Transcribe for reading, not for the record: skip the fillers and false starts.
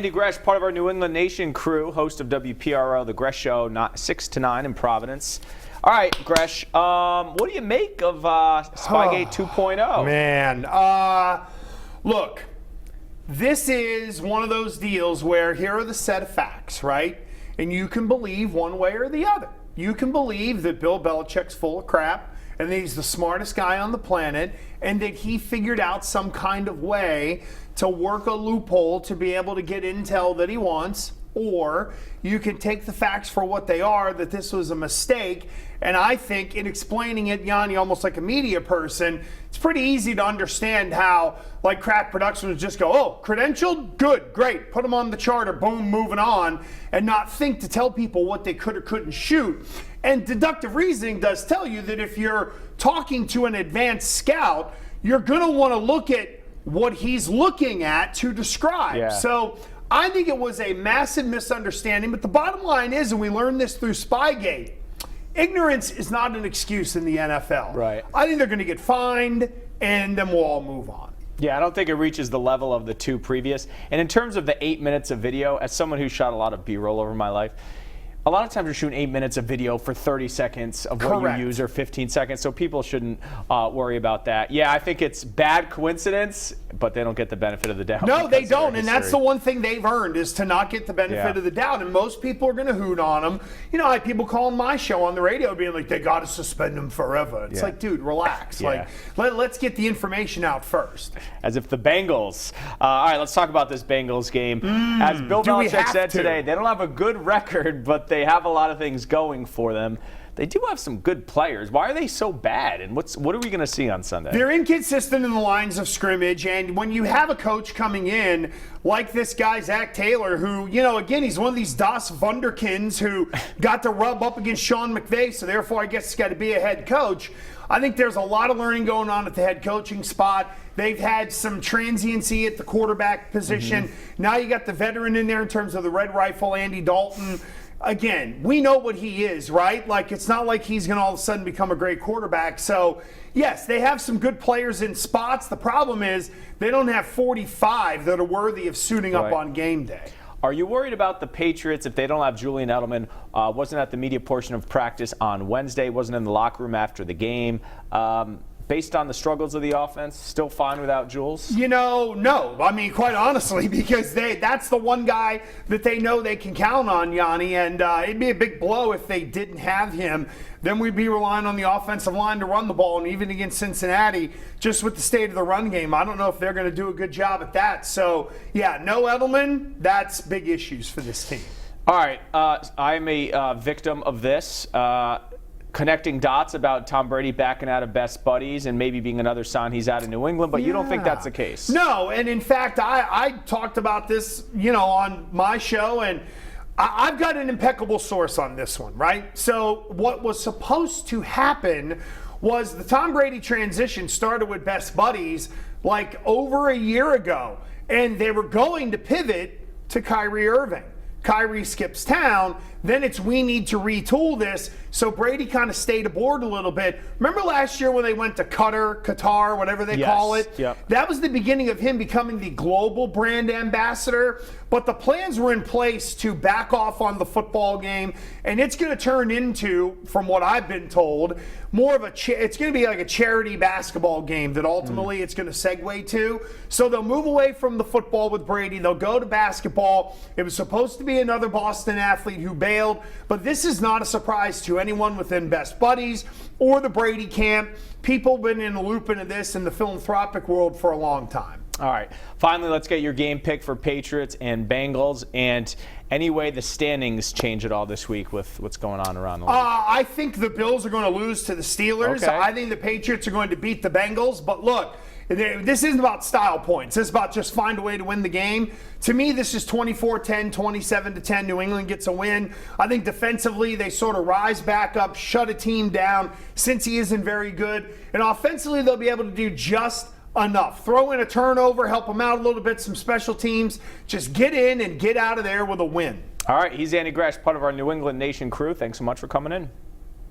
Yianni Gresh, part of our New England Nation crew, host of WPRO, The Gresh Show, 6 to 9 in Providence. All right, Gresh, what do you make of Spygate 2.0? Man, look, this is one of those deals where here are the set of facts, right? And you can believe one way or the other. You can believe that Bill Belichick's full of crap and that he's the smartest guy on the planet and that he figured out some kind of way to work a loophole to be able to get intel that he wants. Or you can take the facts for what they are, that this was a mistake. And I think in explaining it, Yianni, almost like a media person, it's pretty easy to understand how, like, Craft Production would just go, oh, credentialed? Good, great. Put them on the charter, boom, moving on, and not think to tell people what they could or couldn't shoot. And deductive reasoning does tell you that if you're talking to an advanced scout, you're going to want to look at what he's looking at to describe. Yeah. So I think it was a massive misunderstanding, but the bottom line is, and we learned this through Spygate, ignorance is not an excuse in the NFL. Right. I think they're going to get fined, and then we'll all move on. Yeah, I don't think it reaches the level of the two previous. And in terms of the 8 minutes of video, as someone who shot a lot of B-roll over my life, a lot of times you're shooting 8 minutes of video for 30 seconds of what Correct. you use, or 15 seconds, so people shouldn't worry about that. Yeah, I think it's bad coincidence, but they don't get the benefit of the doubt. No, they don't, and that's the one thing they've earned, is to not get the benefit of the doubt, and most people are going to hoot on them. You know, I had people calling my show on the radio being like, they got to suspend him forever. It's like, dude, relax. Yeah. Like, let's get the information out first. As if the Bengals. All right, let's talk about this Bengals game. As Bill Belichick said today, they don't have a good record, but they have a lot of things going for them. They do have some good players. Why are they so bad? And what are we going to see on Sunday? They're inconsistent in the lines of scrimmage, and when you have a coach coming in like this guy, Zach Taylor, who, you know, again, he's one of these Das Wunderkinds who got to rub up against Sean McVay, so therefore I guess he's got to be a head coach. I think there's a lot of learning going on at the head coaching spot. They've had some transiency at the quarterback position. Now you got the veteran in there in terms of the Red Rifle, Andy Dalton. Again, we know what he is, right? Like, it's not like he's going to all of a sudden become a great quarterback. So, yes, they have some good players in spots. The problem is they don't have 45 that are worthy of suiting up on game day. Are you worried about the Patriots if they don't have Julian Edelman? Wasn't at the media portion of practice on Wednesday, wasn't in the locker room after the game. Based on the struggles of the offense, still fine without Jules? You know, no. I mean, quite honestly, because that's the one guy that they know they can count on, Yianni, and it'd be a big blow if they didn't have him. Then we'd be relying on the offensive line to run the ball, and even against Cincinnati, just with the state of the run game, I don't know if they're going to do a good job at that. So, yeah, no Edelman, that's big issues for this team. All right, I'm a victim of this. Connecting dots about Tom Brady backing out of Best Buddies and maybe being another sign he's out of New England, but you don't think that's the case? No, and in fact, I talked about this, you know, on my show, and I've got an impeccable source on this one, right? So what was supposed to happen was the Tom Brady transition started with Best Buddies like over a year ago, and they were going to pivot to Kyrie Irving. Kyrie skips town, then it's we need to retool this. So Brady kind of stayed aboard a little bit. Remember last year when they went to Qatar, whatever they call it? Yep. That was the beginning of him becoming the global brand ambassador. But the plans were in place to back off on the football game, and it's going to turn into, from what I've been told, more of it's going to be like a charity basketball game that ultimately it's going to segue to. So they'll move away from the football with Brady. They'll go to basketball. It was supposed to be another Boston athlete who bailed, but this is not a surprise to anyone within Best Buddies or the Brady camp. People have been in the loop into this in the philanthropic world for a long time. All right. Finally, let's get your game pick for Patriots and Bengals. And anyway, the standings change at all this week with what's going on around the league? I think the Bills are going to lose to the Steelers. Okay. I think the Patriots are going to beat the Bengals. But look, this isn't about style points. This is about just find a way to win the game. To me, this is 24-10, 27-10. New England gets a win. I think defensively, they sort of rise back up, shut a team down since he isn't very good. And offensively, they'll be able to do just enough. Throw in a turnover, help them out a little bit, some special teams. Just get in and get out of there with a win. All right, he's Yianni Gresh, part of our New England Nation crew. Thanks so much for coming in.